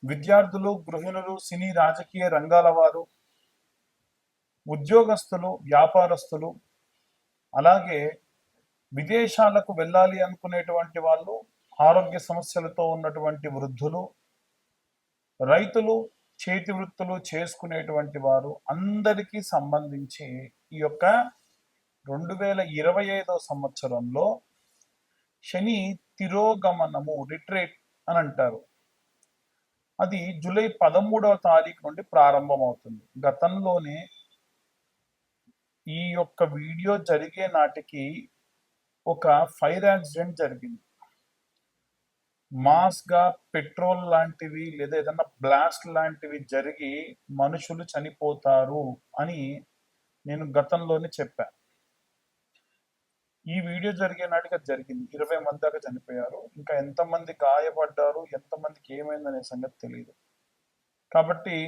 విద్యార్థులు, గృహిణులు, సినీ రాజకీయ రంగాల వారు, ఉద్యోగస్తులు, వ్యాపారస్తులు, అలాగే విదేశాలకు వెళ్ళాలి అనుకునేటువంటి వాళ్ళు, ఆరోగ్య సమస్యలతో ఉన్నటువంటి వృద్ధులు, రైతులు, చేతి వృత్తులు చేసుకునేటువంటి వారు అందరికీ సంబంధించి ఈ యొక్క 2025 సంవత్సరంలో శని తిరోగమనము రిట్రేట్ అని అంటారు. అది జూలై 13వ తారీఖు నుండి ప్రారంభమవుతుంది. గతంలోనే ఈ యొక్క వీడియో జరిగే నాటికి ఒక ఫైర్ యాక్సిడెంట్ జరిగింది. మాస్గా పెట్రోల్ లాంటివి లేదా ఏదైనా బ్లాస్ట్ లాంటివి జరిగి మనుషులు చనిపోతారు అని నేను గతంలోనే చెప్పాను. ఈ వీడియో జరిగే నాటికి అది జరిగింది. 20 మంది దాకా చనిపోయారు. ఇంకా ఎంతమంది గాయపడ్డారు, ఎంతమందికి ఏమైందనే సంగతి తెలియదు. కాబట్టి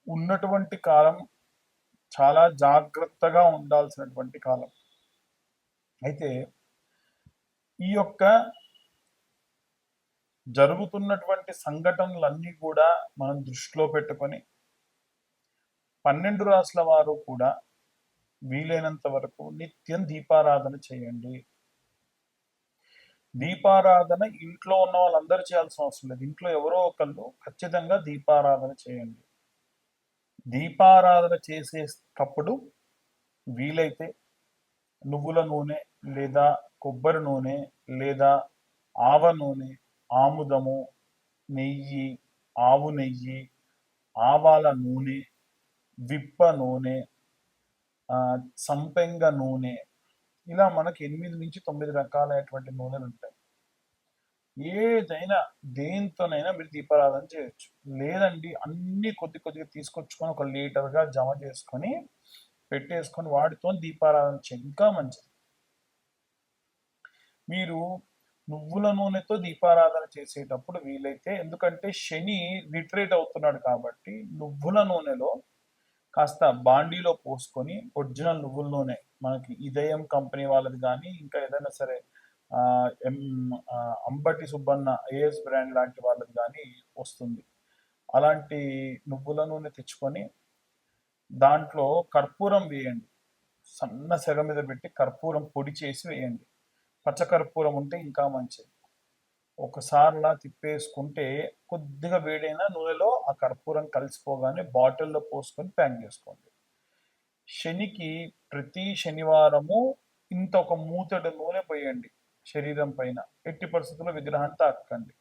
ఉన్నటువంటి కాలం చాలా జాగ్రత్తగా ఉండాల్సినటువంటి కాలం. అయితే ఈ యొక్క జరుగుతున్నటువంటి సంఘటనలన్నీ కూడా మనం దృష్టిలో పెట్టుకొని 12 రాసుల వారు కూడా వీలైనంత వరకు నిత్యం దీపారాధన చేయండి. దీపారాధన ఇంట్లో ఉన్న వాళ్ళందరూ చేయాల్సిన అవసరం లేదు. ఇంట్లో ఎవరో ఒకళ్ళు ఖచ్చితంగా దీపారాధన చేయండి. దీపారాధన చేసేటప్పుడు వీలైతే నువ్వుల నూనె లేదా కొబ్బరి నూనె లేదా ఆవ నూనె, ఆముదము, నెయ్యి, ఆవు నెయ్యి, ఆవాల నూనె, విప్ప నూనె, సంపెంగ నూనె, ఇలా మనకి 8 నుంచి 9 రకాలైనటువంటి నూనెలు ఉంటాయి. ఏదైనా దేంతోనైనా మీరు దీపారాధన చేయొచ్చు. లేదండి అన్ని కొద్దిగా తీసుకొచ్చుకొని ఒక లీటర్గా జమ చేసుకొని పెట్టేసుకొని వాటితో దీపారాధన చేయండి, ఇంకా మంచిది. మీరు నువ్వుల నూనెతో దీపారాధన చేసేటప్పుడు వీలైతే, ఎందుకంటే శని రిట్రేట్ అవుతున్నాడు కాబట్టి నువ్వుల నూనెలో కాస్త బాండీలో పోసుకొని ఒరిజినల్ నువ్వుల నూనె మనకి ఇదయం కంపెనీ వాళ్ళది కానీ ఇంకా ఏదైనా సరే అంబటి సుబ్బన్న ఏఎస్ బ్రాండ్ లాంటి వాళ్ళది కానీ వస్తుంది. అలాంటి నువ్వుల నూనె తెచ్చుకొని దాంట్లో కర్పూరం వేయండి. సన్న సెగ మీద పెట్టి కర్పూరం పొడి చేసి వేయండి. పచ్చకర్పూరం ఉంటే ఇంకా మంచిది. ఒకసారిలా తిప్పేసుకుంటే కొద్దిగా వేడైన నూనెలో ఆ కర్పూరం కలిసిపోగానే బాటిల్లో పోసుకొని ప్యాక్ చేసుకోండి. శనికి ప్రతి శనివారము ఇంత ఒక మూతడు నూనె పోయండి శరీరం పైన. ఎట్టి పరిస్థితుల్లో విగ్రహాన్ని తాకండి.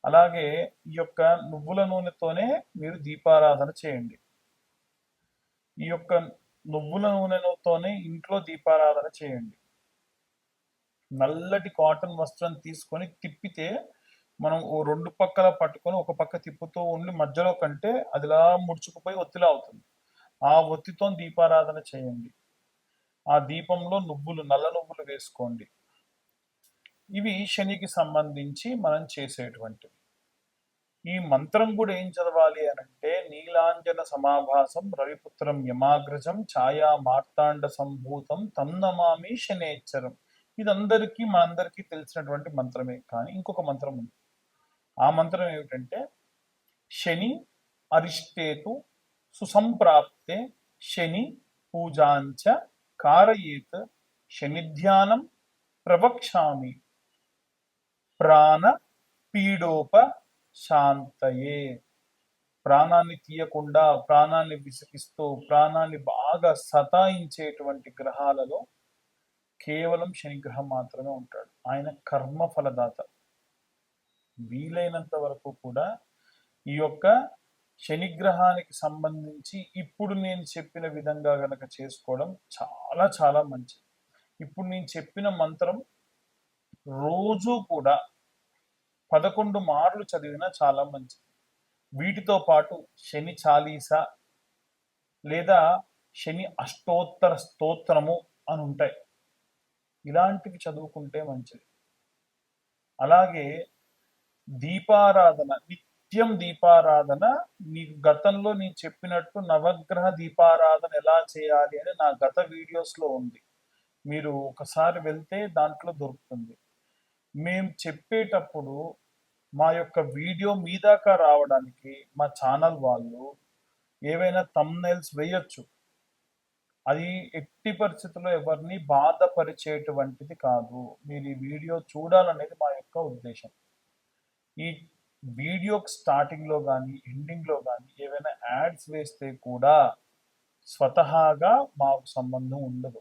అలాగే ఈ యొక్క నువ్వుల నూనెతోనే మీరు దీపారాధన చేయండి. ఈ యొక్క నువ్వుల నూనెతోనే ఇంట్లో దీపారాధన చేయండి. నల్లటి కాటన్ వస్త్రం తీసుకొని తిప్పితే మనం ఓ 2 పక్కల పట్టుకొని ఒక పక్క తిప్పుతూ ఉండి మధ్యలో కంటే అదిలా ముడుచుకుపోయి ఒత్తిలా అవుతుంది. ఆ ఒత్తితో దీపారాధన చేయండి. ఆ దీపంలో నల్ల నువ్వులు వేసుకోండి. ఇవి శనికి సంబంధించి మనం చేసేటువంటివి. ఈ మంత్రం కూడా ఏం చదవాలి అనంటే, నీలాంజన సమాభాసం రవిపుత్రం యమాగ్రజం ఛాయా మార్తాండ సంభూతం తన్నమామి శనేశ్వరం. ఇదందరికీ మనందరికీ తెలిసినటువంటి మంత్రమే. కానీ ఇంకొక మంత్రం ఉంది. ఆ మంత్రం ఏమిటంటే, శని అరిష్టేతు సుసంప్రాప్తే శని పూజాంచ కారయేత్ శనిధ్యానం ప్రవక్ష్యామి ప్రాణ పీడోప శాంతయే. ప్రాణాన్ని తీయకుండా, ప్రాణాన్ని విసిగిస్తూ, ప్రాణాన్ని బాగా సతాయించేటువంటి గ్రహాలలో కేవలం శనిగ్రహం మాత్రమే ఉంటాడు. ఆయన కర్మ ఫలదాత. వీలైనంత వరకు కూడా ఈ యొక్క శనిగ్రహానికి సంబంధించి ఇప్పుడు నేను చెప్పిన విధంగా గనక చేసుకోవడం చాలా చాలా మంచిది. ఇప్పుడు నేను చెప్పిన మంత్రం రోజు కూడా 11 మార్లు చదివినా చాలా మంచిది. వీటితో పాటు శని చాలీసా లేదా శని అష్టోత్తర స్తోత్రము అని ఉంటాయి. ఇలాంటివి చదువుకుంటే మంచిది. అలాగే దీపారాధన, నిత్యం దీపారాధన, నీకు గతంలో నేను చెప్పినట్టు నవగ్రహ దీపారాధన ఎలా చేయాలి అని నా గత వీడియోస్లో ఉంది. మీరు ఒకసారి వెళ్తే దాంట్లో దొరుకుతుంది. మేము చెప్పేటప్పుడు మా యొక్క వీడియో మీ దాకా రావడానికి మా ఛానల్ వాళ్ళు ఏవైనా థంబ్‌నెయిల్స్ వేయొచ్చు. అది ఎట్టి పరిస్థితుల్లో ఎవరిని బాధపరిచేటువంటిది కాదు. మీరు ఈ వీడియో చూడాలనేది మా యొక్క ఉద్దేశ్యం. ఈ వీడియోకి స్టార్టింగ్‌లో గాని, ఎండింగ్‌లో గాని ఏవైనా యాడ్స్ వేస్తే కూడా స్వతహాగా మాకు సంబంధం ఉండదు.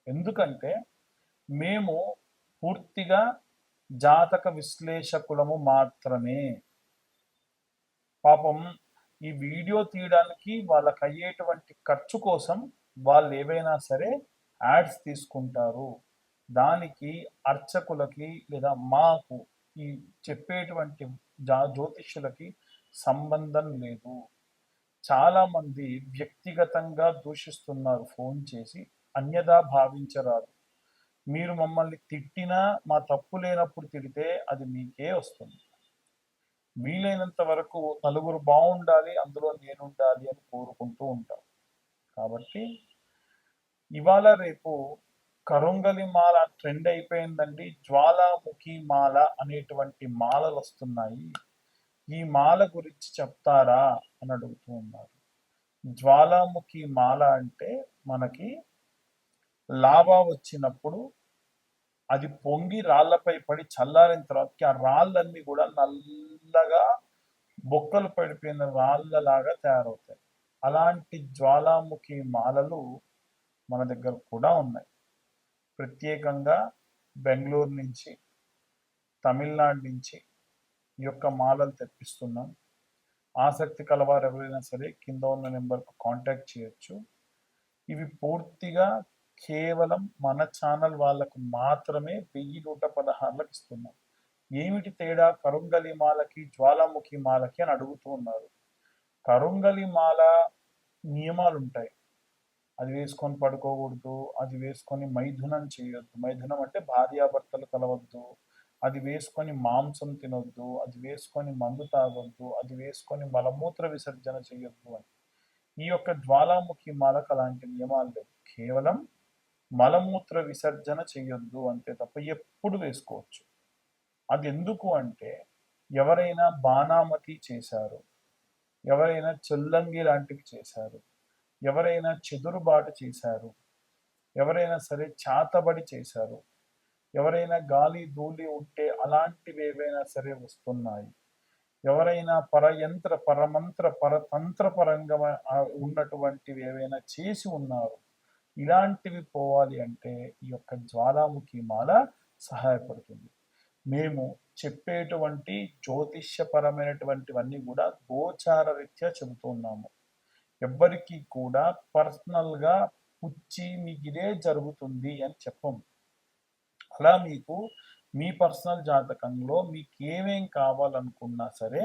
ఎందుకంటే మేము పూర్తిగా జాతక విశ్లేషకులము మాత్రమే. పాపం ఈ వీడియో తీయడానికి వాళ్ళకయ్యేటువంటి ఖర్చు కోసం వాళ్ళు ఏవైనా సరే యాడ్స్ తీసుకుంటారు. దానికి అర్చకులకి లేదా మాకు ఈ చెప్పేటువంటి జ్యోతిష్యులకి సంబంధం లేదు. చాలామంది వ్యక్తిగతంగా దూషిస్తున్నారు ఫోన్ చేసి. అన్యథా భావించరాదు. మీరు మమ్మల్ని తిట్టినా మా తప్పు లేనప్పుడు తిడితే అది మీకే వస్తుంది. వీలైనంత వరకు నలుగురు బాగుండాలి, అందులో నేనుండాలి అని కోరుకుంటూ ఉంటాం. కాబట్టి ఇవాళ రేపు కరుంగలి మాల ట్రెండ్ అయిపోయిందండి. జ్వాలాముఖి మాల అనేటువంటి మాలలు వస్తున్నాయి. ఈ మాల గురించి చెప్తారా అని అడుగుతూ ఉన్నారు. జ్వాలాముఖి మాల అంటే మనకి లావా వచ్చినప్పుడు అది పొంగి రాళ్లపై పడి చల్లారిన తర్వాతకి ఆ రాళ్ళన్నీ కూడా నల్లగా బొక్కలు పడిపోయిన రాళ్ళలాగా తయారవుతాయి. అలాంటి జ్వాలాముఖి మాలలు మన దగ్గర కూడా ఉన్నాయి. ప్రత్యేకంగా బెంగళూరు నుంచి, తమిళనాడు నుంచి ఈ యొక్క మాలలు తెప్పిస్తున్నాం. ఆసక్తి కలవారు ఎవరైనా సరే కింద ఉన్న నెంబర్కు కాంటాక్ట్ చేయొచ్చు. ఇవి పూర్తిగా కేవలం మన ఛానల్ వాళ్ళకు మాత్రమే 1116లకు ఇస్తున్నాం. ఏమిటి తేడా కరుంగలి మాలకి జ్వాలాముఖి మాలకి అని అడుగుతూ ఉన్నారు. కరుంగలి మాల నియమాలు ఉంటాయి. అది వేసుకొని పడుకోకూడదు, అది వేసుకొని మైథునం చేయొద్దు. మైథునం అంటే భార్యాభర్తలు కలవద్దు. అది వేసుకొని మాంసం తినొద్దు, అది వేసుకొని మందు తాగొద్దు, అది వేసుకొని మలమూత్ర విసర్జన చేయొద్దు అని. ఈ యొక్క జ్వాలాముఖి మాలకు అలాంటి నియమాలు లేవు. కేవలం మలమూత్ర విసర్జన చేయొద్దు అంతే తప్ప ఎప్పుడు వేసుకోవచ్చు. అది ఎందుకు అంటే ఎవరైనా బాణామతి చేశారు, ఎవరైనా చెల్లంగి లాంటివి చేశారు, ఎవరైనా చెదురుబాటు చేశారు, ఎవరైనా సరే చాతబడి చేశారు, ఎవరైనా గాలి ధూళి ఉంటే అలాంటివి ఏవైనా సరే వస్తున్నాయి, ఎవరైనా పరయంత్ర పరమంత్ర పరతంత్ర పరంగా ఉన్నటువంటివి ఏవైనా చేసి ఉన్నారు, ఇలాంటివి పోవాలి అంటే ఈ యొక్క జ్వాలాముఖి మాల సహాయపడుతుంది. మేము చెప్పేటువంటి జ్యోతిష్యపరమైనటువంటివన్నీ కూడా గోచార రీత్యా చెబుతున్నాము. ఎవ్వరికి కూడా పర్సనల్గా పుచ్చి మీకు ఇదే జరుగుతుంది అని చెప్పము. అలా మీకు మీ పర్సనల్ జాతకంలో మీకు ఏమేం కావాలనుకున్నా సరే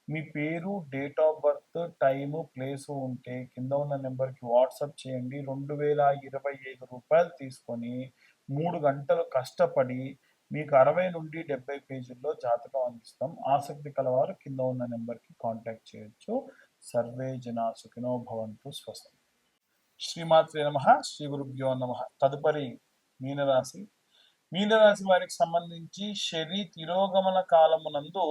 మీ పేరు, date of birth, time, place ఉంటే కింద ఉన్న నెంబర్కి వాట్సాప్ చేయండి. 2025 రూపాయలు తీసుకొని 3 గంటలు కష్టపడి మీకు 60 నుండి 70 పేజీల్లో జాతకం అందిస్తాం. ఆసక్తి కలవారు కింద ఉన్న నెంబర్కి కాంటాక్ట్ చేయొచ్చు. సర్వే జనా సుఖినో భవంతు. స్వస్తి. శ్రీమాత్రే నమః. శ్రీ గురుభ్యో నమః. తదుపరి మీనరాశి. మీనరాశి వారికి సంబంధించి శని తిరోగమన కాలమునందు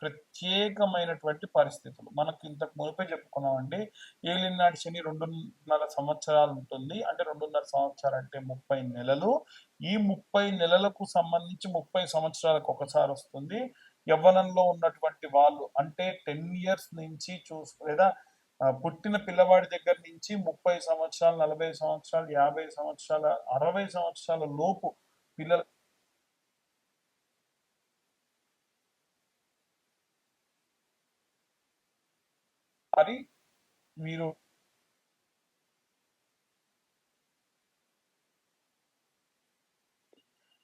ప్రత్యేకమైనటువంటి పరిస్థితులు మనకు ఇంతకు మునిపే చెప్పుకున్నామండి. ఏలినాటి శని 2.5 సంవత్సరాలు ఉంటుంది. అంటే 2.5 సంవత్సరాలు అంటే 30 నెలలు. ఈ 30 నెలలకు సంబంధించి 30 సంవత్సరాలకు ఒకసారి వస్తుంది. యవ్వనంలో ఉన్నటువంటి వాళ్ళు అంటే 10 ఇయర్స్ నుంచి లేదా పుట్టిన పిల్లవాడి దగ్గర నుంచి 30 సంవత్సరాలు, 40 సంవత్సరాలు, 50 సంవత్సరాల, 60 సంవత్సరాల లోపు పిల్లలు అని మీరు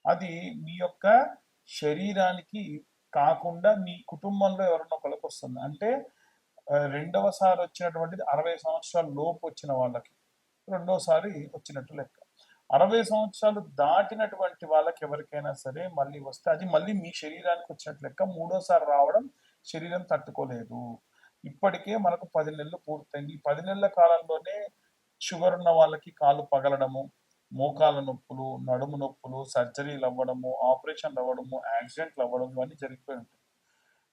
అది మీ యొక్క శరీరానికి కాకుండా మీ కుటుంబంలో ఎవరన్నా ఒకళ్ళకి వస్తుంది. అంటే రెండవసారి వచ్చినటువంటిది 60 సంవత్సరాల లోపు వచ్చిన వాళ్ళకి రెండోసారి వచ్చినట్టు లెక్క. 60 సంవత్సరాలు దాటినటువంటి వాళ్ళకి ఎవరికైనా సరే మళ్ళీ వస్తే అది మళ్ళీ మీ శరీరానికి వచ్చినట్టు లెక్క. మూడోసారి రావడం శరీరం తట్టుకోలేదు. ఇప్పటికే మనకు 10 నెలలు పూర్తయింది. ఈ 10 నెలల కాలంలోనే షుగర్ ఉన్న వాళ్ళకి కాళ్ళు పగలడము, మోకాళ్ళ నొప్పులు, నడుము నొప్పులు, సర్జరీలు అవ్వడము, ఆపరేషన్లు అవ్వడము, యాక్సిడెంట్లు అవ్వడం ఇవన్నీ జరిగిపోయి ఉంటాయి.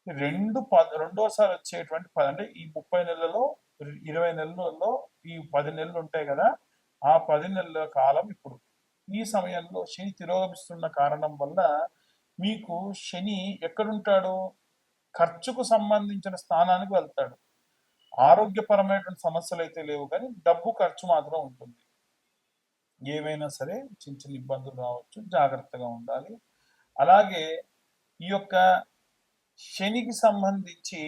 రెండోసారి వచ్చేటువంటి అంటే ఈ 30 నెలలలో 20 నెలలలో ఈ 10 నెలలు ఉంటాయి కదా, ఆ 10 నెలల కాలం ఇప్పుడు. ఈ సమయంలో శని తిరోగమిస్తున్న కారణం వల్ల మీకు శని ఎక్కడుంటాడు? ఖర్చుకు సంబంధించిన స్థానానికి వెళ్తాడు. ఆరోగ్యపరమైనటువంటి సమస్యలు అయితే లేవు, కానీ డబ్బు ఖర్చు మాత్రం ఉంటుంది. ఏవైనా సరే చిన్న చిన్న ఇబ్బందులు రావచ్చు, జాగ్రత్తగా ఉండాలి. అలాగే ఈ యొక్క శనికి సంబంధించి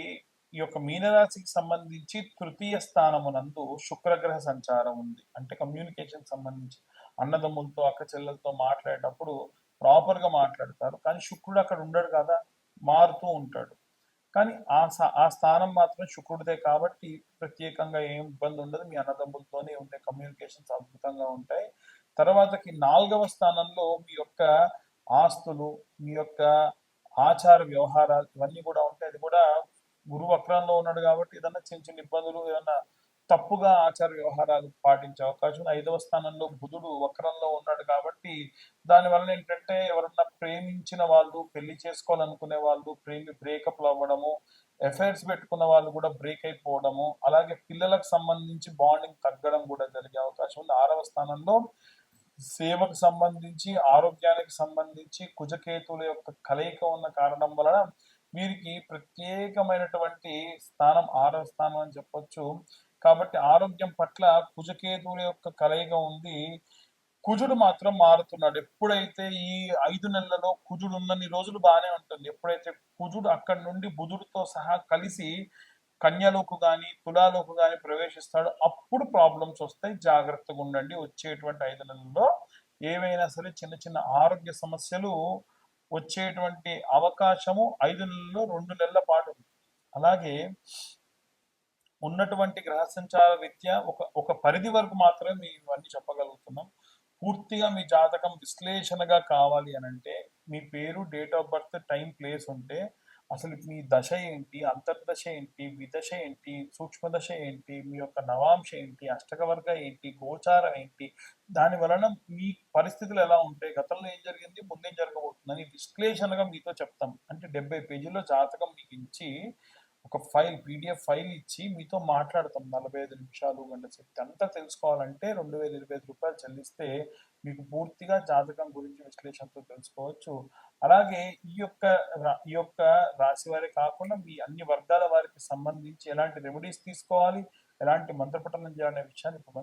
ఈ యొక్క మీనరాశికి సంబంధించి తృతీయ స్థానమునందు శుక్రగ్రహ సంచారం ఉంది. అంటే కమ్యూనికేషన్ సంబంధించి అన్నదమ్ములతో అక్క చెల్లెలతో మాట్లాడేటప్పుడు ప్రాపర్గా మాట్లాడతారు, కానీ శుక్రుడు అక్కడ ఉండడు కదా, మారుతూ ఉంటాడు. కానీ ఆ స్థానం మాత్రం శుక్రుడిదే కాబట్టి ప్రత్యేకంగా ఏం ఇబ్బంది ఉండదు. మీ అన్నదమ్ములతోనే ఉండే కమ్యూనికేషన్స్ అద్భుతంగా ఉంటాయి. తర్వాతకి 4వ స్థానంలో మీ యొక్క ఆస్తులు, మీ యొక్క ఆచార వ్యవహారాలు ఇవన్నీ కూడా ఉంటాయి. అది కూడా గురువు వక్రంలో ఉన్నాడు కాబట్టి ఏదన్నా చిన్న చిన్న ఇబ్బందులు, ఏదన్నా తప్పుగా ఆచార వ్యవహారాలు పాటించే అవకాశం ఉంది. 5వ స్థానంలో బుధుడు వక్రంలో ఉన్నాడు కాబట్టి దానివల్ల ఏంటంటే ఎవరన్నా ప్రేమించిన వాళ్ళు, పెళ్లి చేసుకోవాలనుకునే వాళ్ళు బ్రేకప్లు అవ్వడము, ఎఫైర్స్ పెట్టుకున్న వాళ్ళు కూడా బ్రేక్ అయిపోవడము, అలాగే పిల్లలకు సంబంధించి బాండింగ్ తగ్గడం కూడా జరిగే అవకాశం ఉంది. 6వ స్థానంలో సేవకు సంబంధించి, ఆరోగ్యానికి సంబంధించి కుజకేతువుల యొక్క కలయిక ఉన్న కారణం వలన వీరికి ప్రత్యేకమైనటువంటి స్థానం 6వ స్థానం అని చెప్పొచ్చు. కాబట్టి ఆరోగ్యం పట్ల కుజకేతువుల యొక్క కలయిక ఉంది. కుజుడు మాత్రం మారుతున్నాడు. ఎప్పుడైతే ఈ 5 నెలలలో కుజుడు ఉన్నన్ని రోజులు బాగానే ఉంటుంది. ఎప్పుడైతే కుజుడు అక్కడి నుండి బుధుడితో సహా కలిసి కన్యలోకి కానీ తులాలోకి కానీ ప్రవేశిస్తాడు, అప్పుడు ప్రాబ్లమ్స్ వస్తాయి. జాగ్రత్తగా ఉండండి. వచ్చేటువంటి 5 నెలల్లో ఏవైనా సరే చిన్న చిన్న ఆరోగ్య సమస్యలు వచ్చేటువంటి అవకాశము 5 నెలల్లో 2 నెలల పాటు. అలాగే ఉన్నటువంటి గ్రహ సంచార రీత్యా ఒక పరిధి వరకు మాత్రమే మేము ఇవన్నీ చెప్పగలుగుతున్నాం. పూర్తిగా మీ జాతకం విశ్లేషణగా కావాలి అని అంటే మీ పేరు, date of birth, time, place ఉంటే అసలు మీ దశ ఏంటి, అంతర్దశ ఏంటి, విదశ ఏంటి, సూక్ష్మదశ ఏంటి, మీ యొక్క నవాంశ ఏంటి, అష్టకవర్గ ఏంటి, గోచారం ఏంటి, దాని వలన మీ పరిస్థితులు ఎలా ఉంటాయి, గతంలో ఏం జరిగింది, ముందేం జరగబోతుందని విశ్లేషణగా మీతో చెప్తాం. అంటే 70 పేజీల్లో జాతకం మీకు ఇచ్చి ఒక పీడిఎఫ్ ఫైల్ ఇచ్చి మీతో మాట్లాడతాం 45 నిమిషాలు, గంట సేపు. అంతా తెలుసుకోవాలంటే 2025 రూపాయలు చెల్లిస్తే మీకు పూర్తిగా జాతకం గురించి విశ్లేషణతో తెలుసుకోవచ్చు. అలాగే ఈ యొక్క రాశి వారి కాకుండా మీ అన్ని వర్గాల వారికి సంబంధించి ఎలాంటి రెమెడీస్ తీసుకోవాలి, ఎలాంటి మంత్రపఠనం చేయాలనే విషయాన్ని ఇప్పుడు